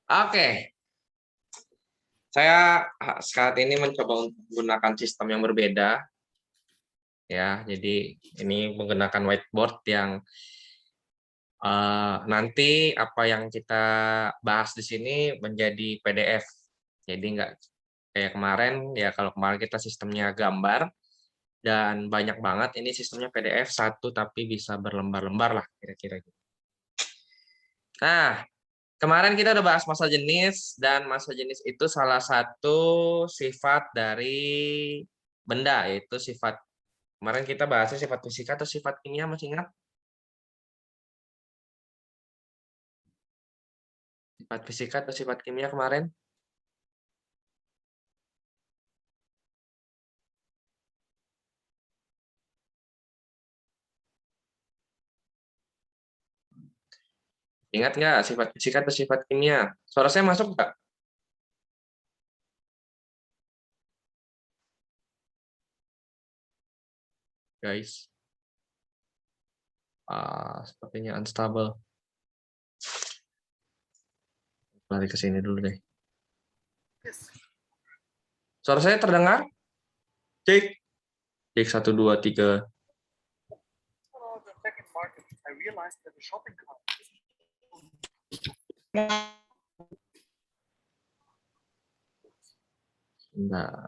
Oke, saya saat ini mencoba untuk menggunakan sistem yang berbeda, ya. Jadi ini menggunakan whiteboard yang nanti apa yang kita bahas di sini menjadi PDF. Jadi nggak kayak kemarin, ya kalau kemarin kita sistemnya gambar dan banyak banget, ini sistemnya PDF satu tapi bisa berlembar-lembar lah kira-kira gitu. Nah, kemarin kita udah bahas massa jenis, dan massa jenis itu salah satu sifat dari benda, yaitu sifat, kemarin kita bahasnya sifat fisika atau sifat kimia, masih ingat? Sifat fisika atau sifat kimia kemarin? Ingat nggak sifat fisika atau sifat kimia? Suara saya masuk nggak, guys? Sepertinya unstable. Lari ke sini dulu deh. Suara saya terdengar? Cek. Cek 1, 2, 3. Nah.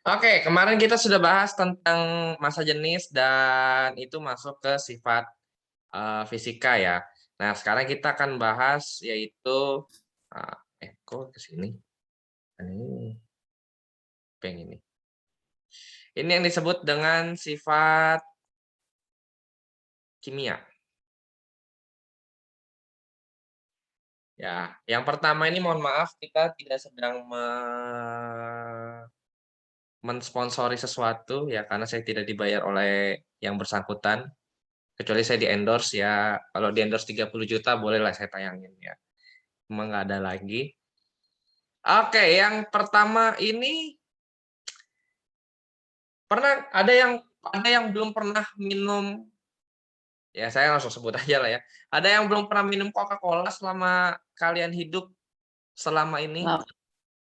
Oke, kemarin kita sudah bahas tentang massa jenis dan itu masuk ke sifat fisika ya. Nah, sekarang kita akan bahas yaitu kok ke sini? Ini apa yang ini? Ini yang disebut dengan sifat kimia. Ya, yang pertama ini mohon maaf kita tidak sedang mensponsori sesuatu ya, karena saya tidak dibayar oleh yang bersangkutan, kecuali saya di endorse ya. Kalau di endorse 30 juta bolehlah saya tayangin ya. Emang nggak ada lagi. Oke, yang pertama ini pernah ada yang belum pernah minum, ya saya langsung sebut aja lah ya. Ada yang belum pernah minum Coca-Cola selama kalian hidup selama ini? Nggak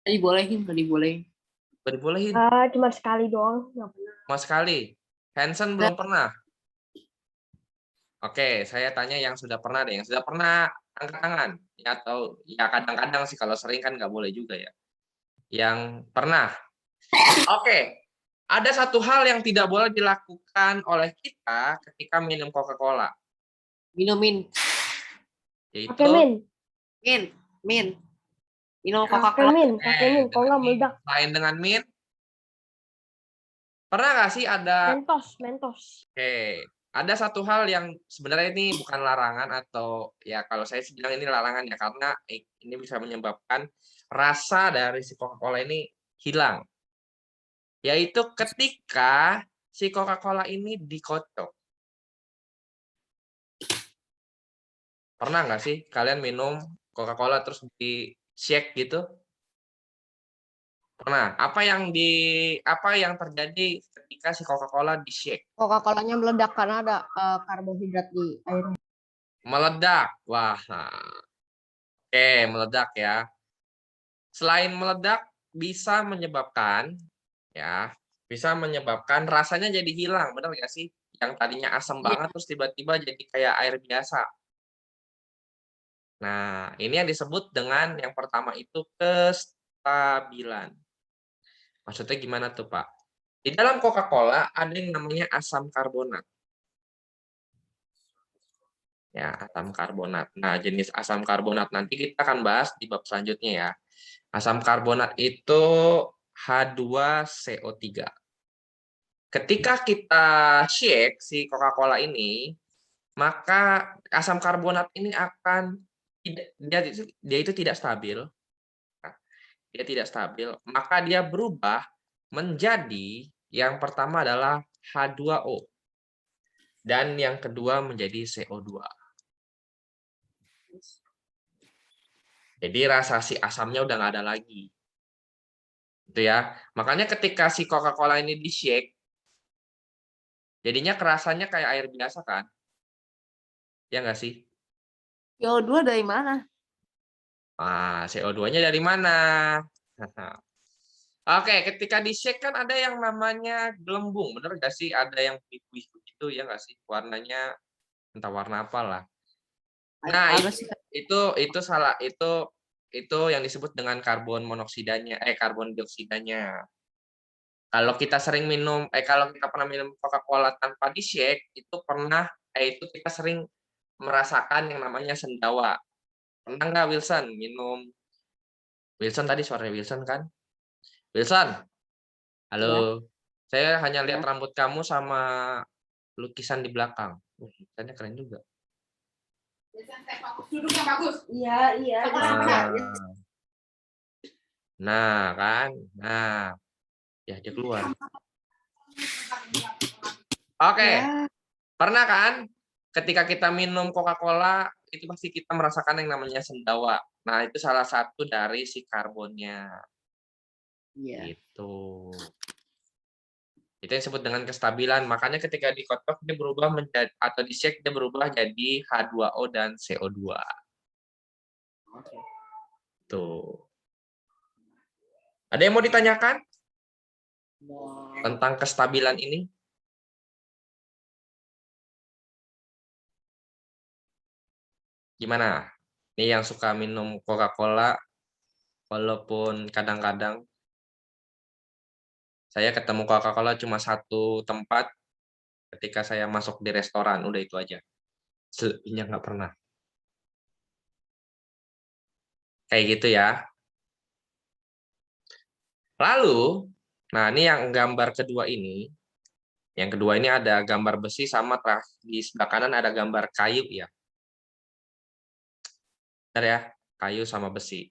dibolehin, nggak dibolehin. Dibolehin? Cuma sekali doang, nggak pernah. Mas sekali. Hansen belum pernah? Oke, saya tanya yang sudah pernah deh. Yang sudah pernah angkat tangan. Ya, atau ya kadang-kadang sih, kalau sering kan nggak boleh juga ya. Yang pernah. Oke. Ada satu hal yang tidak boleh dilakukan oleh kita ketika minum Coca-Cola. Minumin. Yaitu Pakai min. Minum Pakai Coca-Cola. min, kalau nggak meledak. Lain dengan mint. Pernah nggak sih ada? Mentos. Oke. Ada satu hal yang sebenarnya ini bukan larangan, atau ya kalau saya sih bilang ini larangan ya, karena ini bisa menyebabkan rasa dari si Coca-Cola ini hilang. Yaitu ketika si Coca-Cola ini dikocok. Pernah nggak sih kalian minum Coca-Cola terus di-shake gitu? Pernah. Apa yang terjadi ketika si Coca-Cola di-shake? Coca-Colanya meledak karena ada karbohidrat di airnya. Meledak. Wah, oke, meledak ya. Selain meledak, bisa menyebabkan rasanya jadi hilang, benar nggak sih? Yang tadinya asam Iya. banget terus tiba-tiba jadi kayak air biasa. Nah, ini yang disebut dengan yang pertama itu kestabilan. Maksudnya gimana tuh, Pak? Di dalam Coca-Cola ada yang namanya asam karbonat. Ya, asam karbonat. Nah, jenis asam karbonat nanti kita akan bahas di bab selanjutnya ya. Asam karbonat itu H2CO3. Ketika kita shake si Coca-Cola ini, maka asam karbonat ini akan dia itu tidak stabil. Nah, dia tidak stabil, maka dia berubah menjadi yang pertama adalah H2O dan yang kedua menjadi CO2. Jadi rasa si asamnya udah nggak ada lagi. Itu ya. Makanya ketika si Coca-Cola ini di-shake, jadinya kerasanya kayak air biasa kan? Ya nggak sih? CO2 dari mana? CO2-nya dari mana? Oke, ketika di-shake kan ada yang namanya gelembung, bener nggak sih? Ada yang biru-biru gitu ya nggak sih? Warnanya entah warna apa lah. Nah, Apa sih? itu salah itu yang disebut dengan karbon monoksidanya, karbon dioksidanya. Kalau kita pernah minum Coca-Cola tanpa di-shake, itu kita sering merasakan yang namanya sendawa. Pernah nggak Wilson minum? Wilson tadi suara Wilson kan? Wilson, Ya. halo. Saya hanya lihat Ya. rambut kamu sama lukisan di belakang. Lukisannya keren juga. Duduk yang bagus. Iya, iya. Nah, kan? Nah, ya dia keluar. Oke, Ya. pernah kan? Ketika kita minum Coca-Cola, itu pasti kita merasakan yang namanya sendawa. Nah, itu salah satu dari si karbonnya. Iya. Gitu. Itu yang disebut dengan kestabilan. Makanya ketika dikocok dia berubah menjadi atau di-shake dia berubah jadi H2O dan CO2. Oke. Tuh. Ada yang mau ditanyakan tentang kestabilan ini? Gimana? Ini yang suka minum Coca-Cola, walaupun kadang-kadang saya ketemu Coca-Cola cuma satu tempat ketika saya masuk di restoran, udah itu aja. Selebihnya nggak pernah. Kayak gitu ya. Lalu, nah ini yang gambar kedua ini. Yang kedua ini ada gambar besi sama di sebelah kanan ada gambar kayu ya. Bentar ya, kayu sama besi.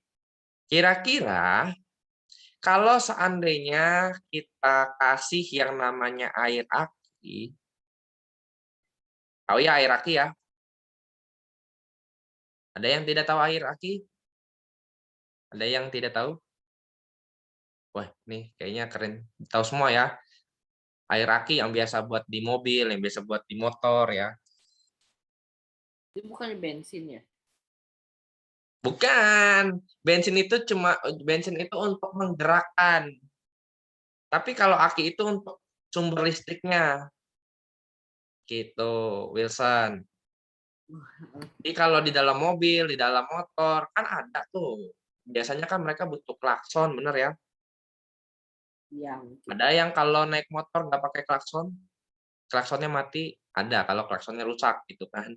Kira-kira kalau seandainya kita kasih yang namanya air aki, tahu ya air aki ya? Ada yang tidak tahu air aki? Ada yang tidak tahu? Wah, nih kayaknya keren. Tahu semua ya. Air aki yang biasa buat di mobil, yang biasa buat di motor ya. Itu bukan bensin ya? Bukan. Bensin itu untuk menggerakkan. Tapi kalau aki itu untuk sumber listriknya. Gitu, Wilson. Jadi kalau di dalam mobil, di dalam motor, kan ada tuh. Biasanya kan mereka butuh klakson, bener ya? Iya. Ada yang kalau naik motor nggak pakai klakson, klaksonnya mati. Ada kalau klaksonnya rusak gitu kan.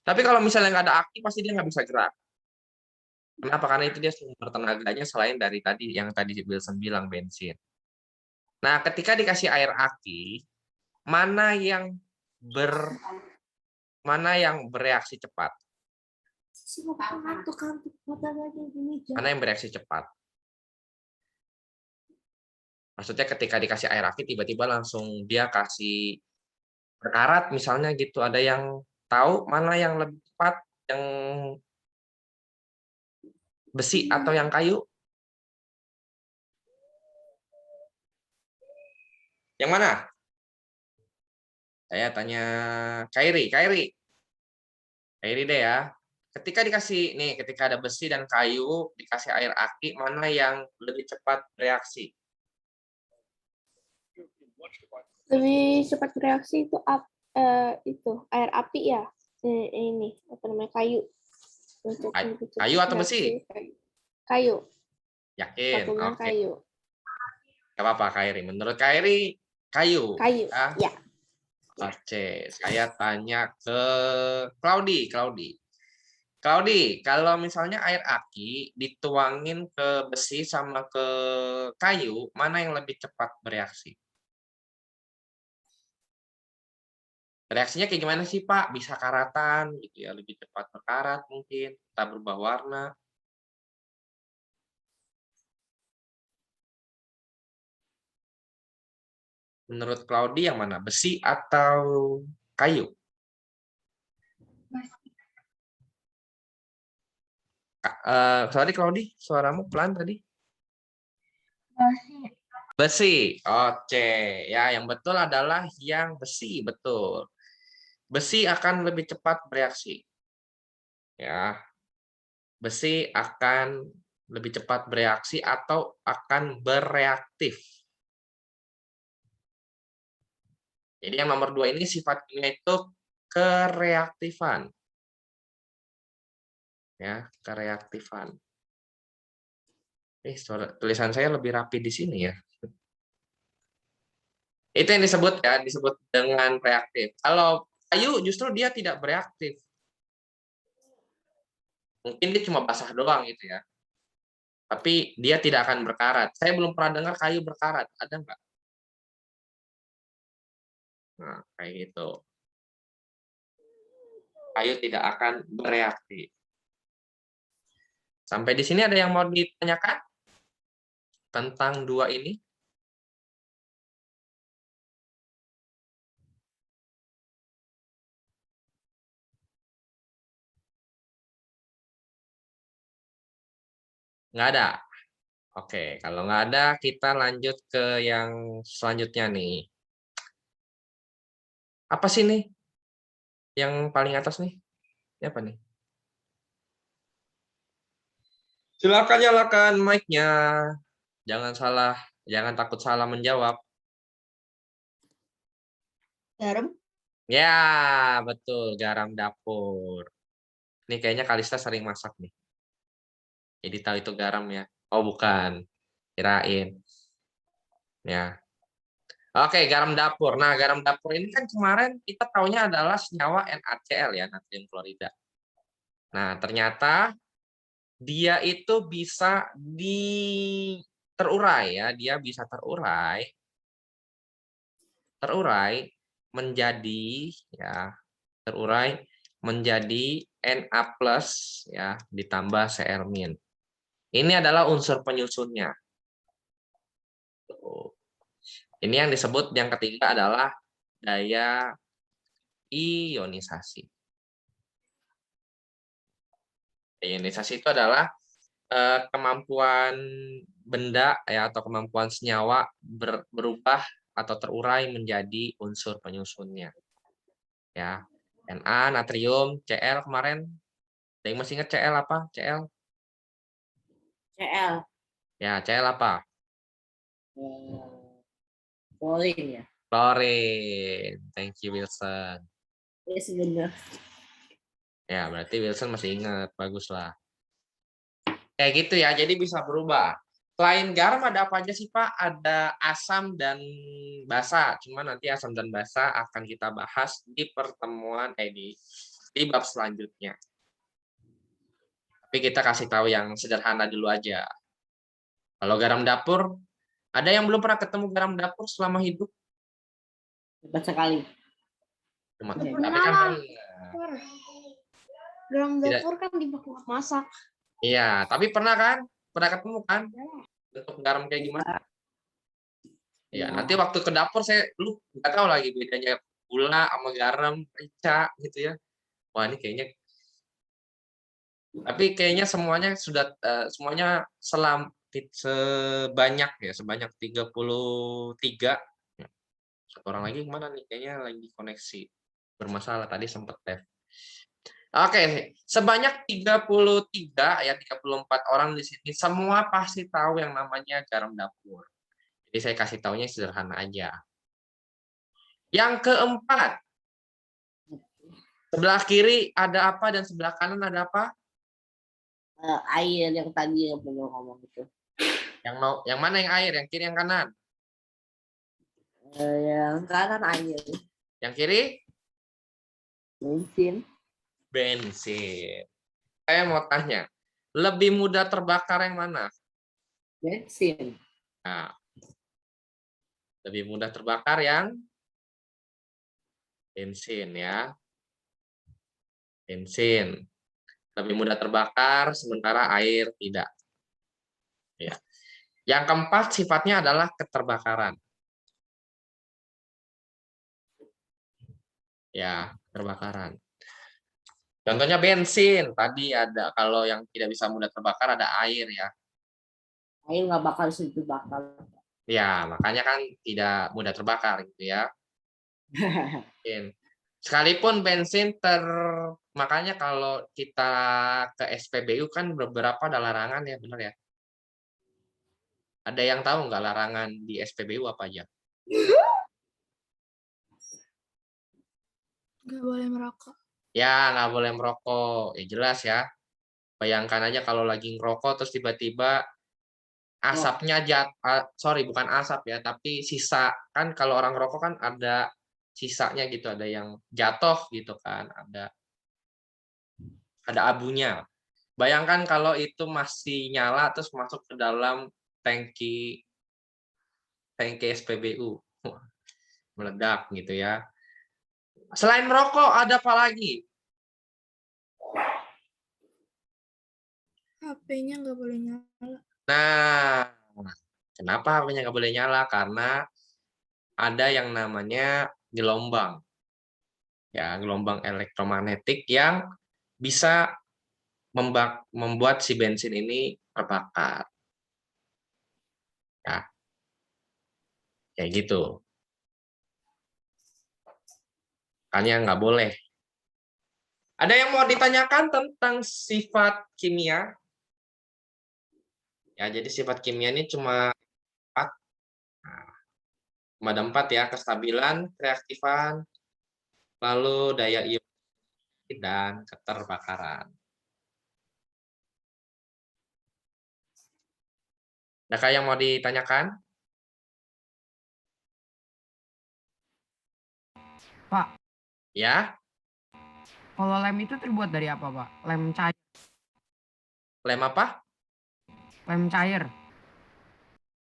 Tapi kalau misalnya nggak ada aki, pasti dia nggak bisa gerak. Kenapa? Karena itu dia sumber tenaganya selain dari tadi yang tadi Wilson bilang bensin. Nah, ketika dikasih air aki, mana yang bereaksi cepat? Mana yang bereaksi cepat? Maksudnya ketika dikasih air aki tiba-tiba langsung dia kasih berkarat misalnya gitu. Ada yang tahu mana yang lebih cepat, yang besi atau yang kayu? Yang mana? Saya tanya Kairi deh ya. Ketika ada besi dan kayu, dikasih air aki, mana yang lebih cepat bereaksi? Lebih cepat reaksi itu air api ya. Ini apa namanya kayu. Untuk lebih cepat Kayu atau reaksi, besi? Kayu. Yakin? Aku bilang Oke. kayu. Gak apa-apa, Kairi. Menurut Kairi, kayu. Kayu. Ya. Oke, saya tanya ke Claudi. Claudi, kalau misalnya air aki dituangin ke besi sama ke kayu, mana yang lebih cepat bereaksi? Reaksinya kayak gimana sih, Pak? Bisa karatan gitu ya, lebih cepat berkarat mungkin, tak berubah warna. Menurut Claudi yang mana? Besi atau kayu? Sorry Claudi, suaramu pelan tadi. Besi. Oke, ya yang betul adalah yang besi, betul. Besi akan lebih cepat bereaksi. Ya, besi akan lebih cepat bereaksi atau akan bereaktif. Jadi yang nomor 2 ini sifatnya itu kereaktifan. Ya, kereaktifan. Tulisan saya lebih rapi di sini ya. Itu yang disebut ya, disebut dengan reaktif. Kalau kayu justru dia tidak bereaktif. Mungkin dia cuma basah doang gitu ya. Tapi dia tidak akan berkarat. Saya belum pernah dengar kayu berkarat. Ada nggak? Nah, kayak gitu. Kayu tidak akan bereaktif. Sampai di sini ada yang mau ditanyakan tentang 2 ini? Nggak ada. Oke, kalau nggak ada, kita lanjut ke yang selanjutnya nih. Apa sih nih? Yang paling atas nih? Ini apa nih? Silakan nyalakan mic-nya. Jangan takut salah menjawab. Garam. Ya, betul, garam dapur. Ini kayaknya Kalista sering masak nih. Jadi tahu itu garam ya. Oh, bukan. Kirain. Ya. Oke, garam dapur. Nah, garam dapur ini kan kemarin kita taunya adalah senyawa NaCl ya, natrium klorida. Nah, ternyata dia itu bisa terurai ya, dia bisa terurai menjadi ya, terurai menjadi Na+ ya, ditambah Cl-. Ini adalah unsur penyusunnya. Ini yang disebut yang ketiga adalah daya ionisasi. Daya ionisasi itu adalah kemampuan benda ya atau kemampuan senyawa berubah atau terurai menjadi unsur penyusunnya. Ya. Na, natrium, Cl kemarin. Ada yang masih ingat Cl apa? Cl? CL. Ya, Cl apa? Klorin ya. Klorin. Thank you, Wilson. Yes, benar. Ya, berarti Wilson masih ingat. Baguslah. Kayak gitu ya, jadi bisa berubah. Selain garam ada apa aja sih Pak? Ada asam dan basa. Cuma nanti asam dan basa akan kita bahas di pertemuan di bab selanjutnya. Tapi kita kasih tahu yang sederhana dulu aja. Kalau garam dapur, ada yang belum pernah ketemu garam dapur selama hidup? Cepat sekali. Cuma, Oke. tapi kan Garam Tidak. dapur kan dipakai buat masak. Iya, tapi pernah kan? Pernah ketemu kan? Bentuk garam kayak gimana? Ya, nanti waktu ke dapur lu nggak tahu lagi bedanya gula sama garam, rica gitu ya. Wah, ini kayaknya tapi kayaknya semuanya sudah semuanya sebanyak 33. Satu orang lagi kemana nih? Kayaknya lagi koneksi bermasalah tadi sempat live. Oke, sebanyak 33 ya 34 orang di sini semua pasti tahu yang namanya garam dapur. Jadi saya kasih taunya sederhana aja. Yang keempat, sebelah kiri ada apa dan sebelah kanan ada apa? Air yang tadi yang belum ngomong itu. Yang mana yang air? Yang kiri yang kanan? Yang kanan air. Yang kiri? Bensin. Bensin. Saya mau tanya, lebih mudah terbakar yang mana? Bensin. Nah, lebih mudah terbakar yang bensin ya. Bensin. Lebih mudah terbakar sementara air tidak. Ya. Yang keempat sifatnya adalah keterbakaran. Ya, keterbakaran. Contohnya bensin, tadi ada kalau yang tidak bisa mudah terbakar ada air ya. Air nggak bakal sedikit bakar. Ya, makanya kan tidak mudah terbakar gitu ya. Mungkin. Sekalipun bensin makanya kalau kita ke SPBU kan beberapa ada larangan ya, benar ya? Ada yang tahu nggak larangan di SPBU apa aja? Nggak boleh merokok. Ya, nggak boleh merokok. Ya jelas ya. Bayangkan aja kalau lagi ngerokok terus tiba-tiba asapnya sorry bukan asap ya, tapi sisa kan kalau orang ngerokok kan ada sisanya gitu, ada yang jatuh gitu kan, ada abunya. Bayangkan kalau itu masih nyala terus masuk ke dalam tangki SPBU. Wah, meledak gitu ya. Selain merokok ada apa lagi? HP-nya nggak boleh nyala. Nah, kenapa HP-nya nggak boleh nyala? Karena ada yang namanya gelombang. Ya, gelombang elektromagnetik yang bisa membuat si bensin ini terbakar. Ya, kayak gitu. Makanya nggak boleh. Ada yang mau ditanyakan tentang sifat kimia? Ya, jadi sifat kimia ini cuma 4. Nah, cuma ada 4 ya, kestabilan, kereaktifan, lalu daya ionisasi, dan keterbakaran. Adakah yang mau ditanyakan? Pak, Ya, kalau lem itu terbuat dari apa, Pak? Lem cair. lem apa? Lem cair.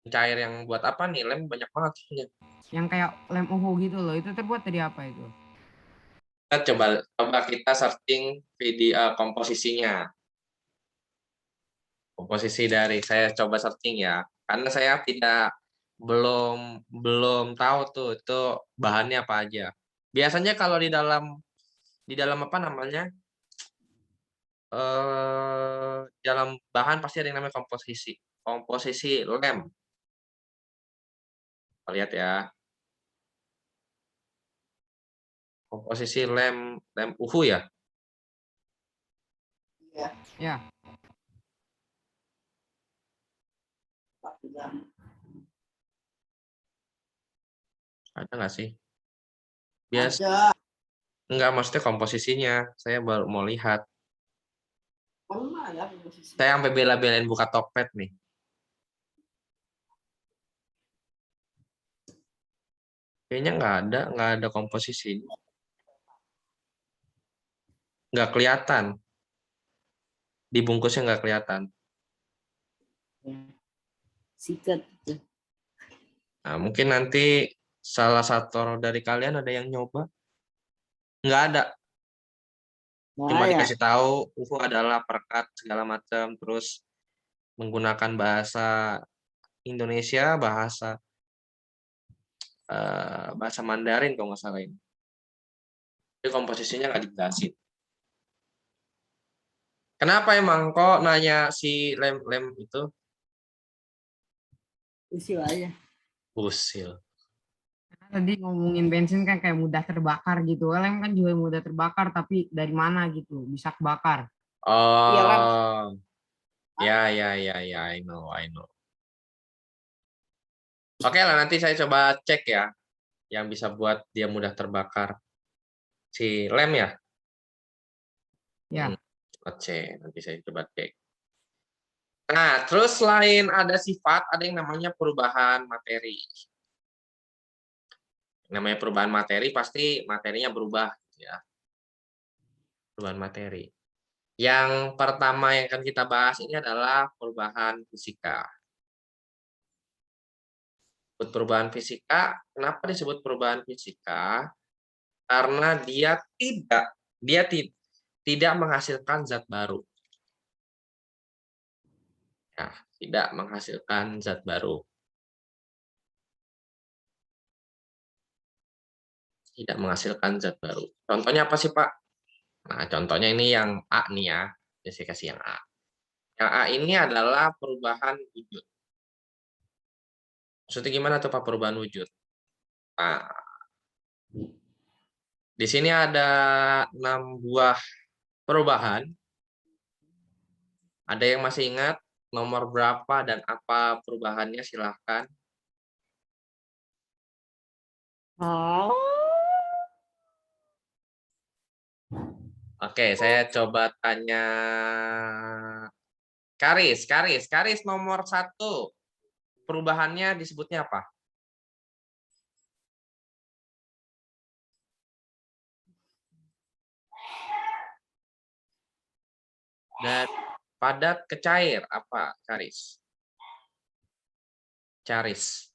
Cair yang buat apa nih? Lem banyak banget. Yang kayak lem uhu gitu loh. Itu terbuat dari apa itu? Kita coba kita searching video komposisinya. Komposisi dari saya coba searching ya. Karena saya belum tahu tuh itu bahannya apa aja. Biasanya kalau di dalam apa namanya? Dalam bahan pasti ada yang namanya komposisi. Komposisi lem. Kita lihat ya. Komposisi lem UHU ya. Ya, Ada nggak sih? Biasa. Ada. Enggak, maksudnya komposisinya. Saya baru mau lihat. Pernah ya posisi. Saya sampai bela-belain buka Tokped nih. Kayaknya nggak ada komposisi. Nggak kelihatan. Dibungkusnya nggak kelihatan. Sikat. Nah, mungkin nanti salah satu dari kalian ada yang nyoba. Nggak ada. Cuma Nah, ya. dikasih tahu UFO adalah perekat segala macam, terus menggunakan bahasa Indonesia, bahasa Mandarin kalau nggak salah ini. Jadi komposisinya nggak dijelasin. Kenapa emang kok nanya si lem itu? Usil aja. Usil. tadi ngomongin bensin kan kayak mudah terbakar gitu. Lem kan juga mudah terbakar, tapi dari mana gitu bisa kebakar. Iya, Ram. Oh, ya, I know. Oke lah, nanti saya coba cek ya, yang bisa buat dia mudah terbakar. Si lem ya? Ya, Cek, nanti saya coba cek. Nah, terus selain ada sifat, ada yang namanya perubahan materi. Namanya perubahan materi, pasti materinya berubah. Ya. Perubahan materi. Yang pertama yang akan kita bahas ini adalah perubahan fisika. Perubahan fisika, kenapa disebut perubahan fisika? Karena dia tidak menghasilkan zat baru. Ya, tidak menghasilkan zat baru. Tidak menghasilkan zat baru. Contohnya apa sih, Pak? Nah, contohnya ini yang A nih ya. Saya kasih yang A. Yang A ini adalah perubahan wujud. Maksudnya gimana tuh Pak perubahan wujud? Nah, di sini ada 6 buah perubahan. Ada yang masih ingat nomor berapa dan apa perubahannya? Silahkan. Oke, saya coba tanya Karis nomor 1. Perubahannya disebutnya apa? Dan padat ke cair apa, Karis? Caris.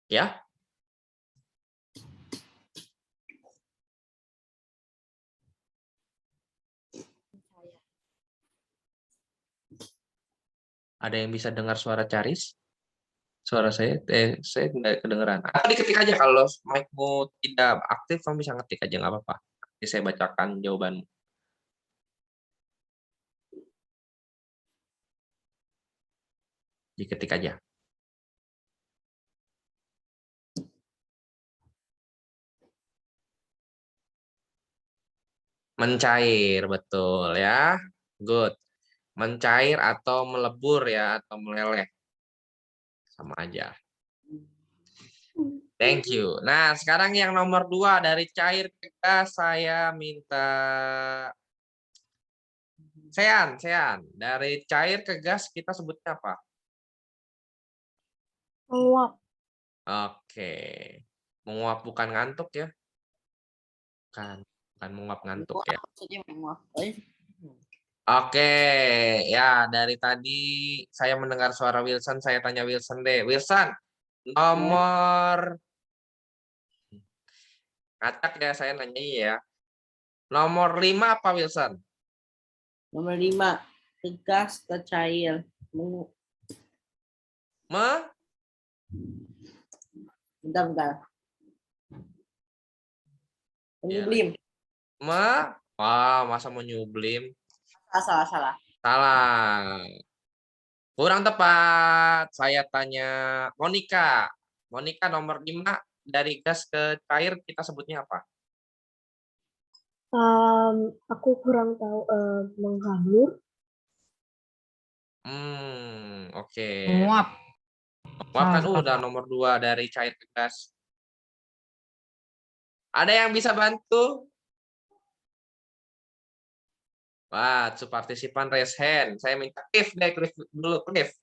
Ya? Ada yang bisa dengar suara Caris? Suara saya nggak kedengeran. Atau diketik aja kalau mic-mu tidak aktif, kamu bisa ngetik aja, nggak apa-apa. Nanti saya bacakan jawabanmu. Diketik aja. Mencair, betul ya. Good. Mencair atau melebur ya, atau meleleh. Sama aja. Thank you. Nah, sekarang yang nomor 2 dari cair ke gas saya minta Sean. Dari cair ke gas kita sebutnya apa? Menguap. Oke. Menguap bukan ngantuk ya? Bukan menguap ngantuk ya. Maksudnya menguap. Oke, ya dari tadi saya mendengar suara Wilson, saya tanya Wilson deh. Wilson, nomor ngacak ya saya nanya ya. Nomor 5 apa Wilson? Nomor 5, ke gas ke cair. Bentar. Menyublim. Wah, masa mau nyublim? Salah. Salah. Kurang tepat. Saya tanya Monica. Monica nomor 5 dari gas ke cair kita sebutnya apa? Aku kurang tahu. Menghamur. Oke. Menguap. Menguap kan Salah. udah nomor 2 dari cair ke gas. Ada yang bisa bantu? Wah, partisipan raise hand. Saya minta Cliff dulu, Cliff.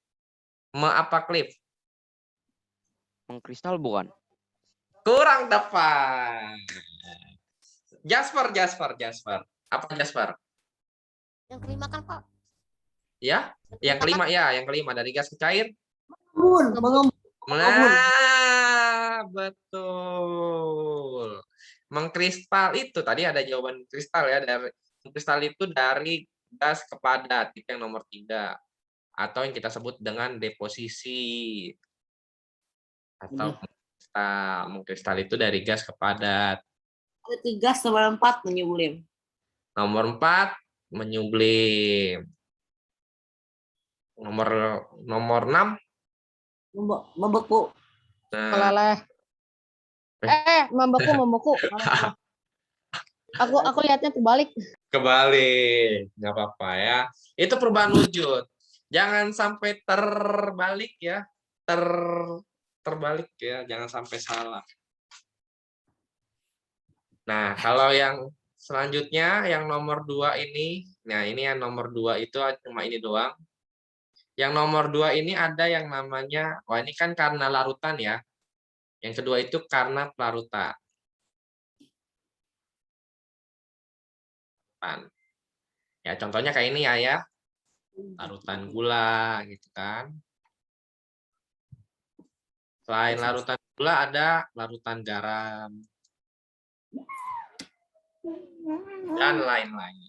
Apa Cliff? Mengkristal bukan? Kurang tepat. Jasper. Apa Jasper? Yang kelima kan Pak? Ya, yang kelima dari gas ke cair. Mengembun. Nah, betul. Mengkristal itu tadi ada jawaban kristal ya, dari kristal itu dari gas ke padat, itu yang nomor 3. Atau yang kita sebut dengan deposisi. Atau mengkristal itu dari gas ke padat. Ke gas nomor 4 menyublim. Nomor 4 menyublim. Nomor 6 membeku. nah, Meleleh. Membeku. Aku lihatnya terbalik. kebalik, nggak apa-apa ya. Itu perubahan wujud. Jangan sampai terbalik ya, terbalik ya, jangan sampai salah. Nah, kalau yang selanjutnya, yang nomor 2 ini, nah ini yang nomor 2 itu cuma ini doang. Yang nomor 2 ini ada yang namanya, wah ini kan karena larutan ya. Yang kedua itu karena pelarutan. Ya contohnya kayak ini ya. Larutan gula gitu kan. Selain larutan gula ada larutan garam dan lain-lain.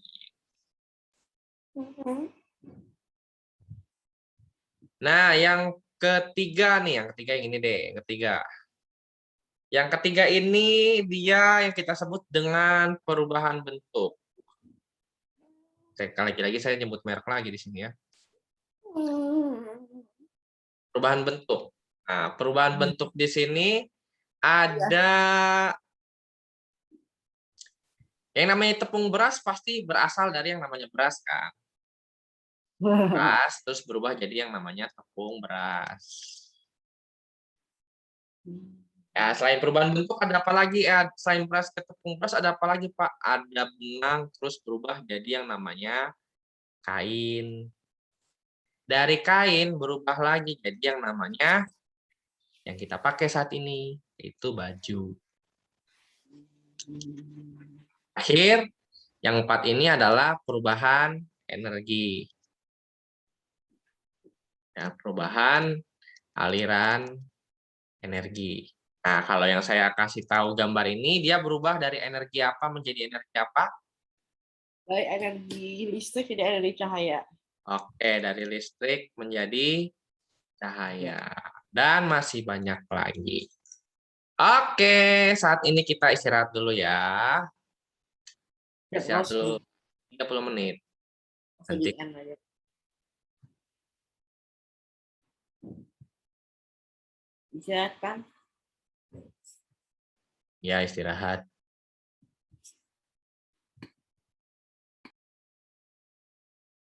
Nah, yang ketiga nih, yang ini deh, Yang ketiga ini dia yang kita sebut dengan perubahan bentuk. Lagi-lagi saya nyebut merek lagi di sini ya. Perubahan bentuk. Nah, perubahan bentuk di sini ada yang namanya tepung beras pasti berasal dari yang namanya beras kan. Beras terus berubah jadi yang namanya tepung beras. Ya, selain perubahan bentuk ada apa lagi? Ya, selain beras ke tepung beras ada apa lagi, Pak? Ada benang terus berubah jadi yang namanya kain. Dari kain berubah lagi jadi yang namanya yang kita pakai saat ini, itu baju. Akhir, yang 4 ini adalah perubahan energi. Ya, perubahan aliran energi. Nah, kalau yang saya kasih tahu gambar ini, dia berubah dari energi apa menjadi energi apa? Dari energi listrik jadi energi cahaya. Oke, dari listrik menjadi cahaya. Dan masih banyak lagi. Oke, saat ini kita istirahat dulu ya. Istirahat dulu 30 menit. Nanti Di end aja. Istirahat kan? ya istirahat.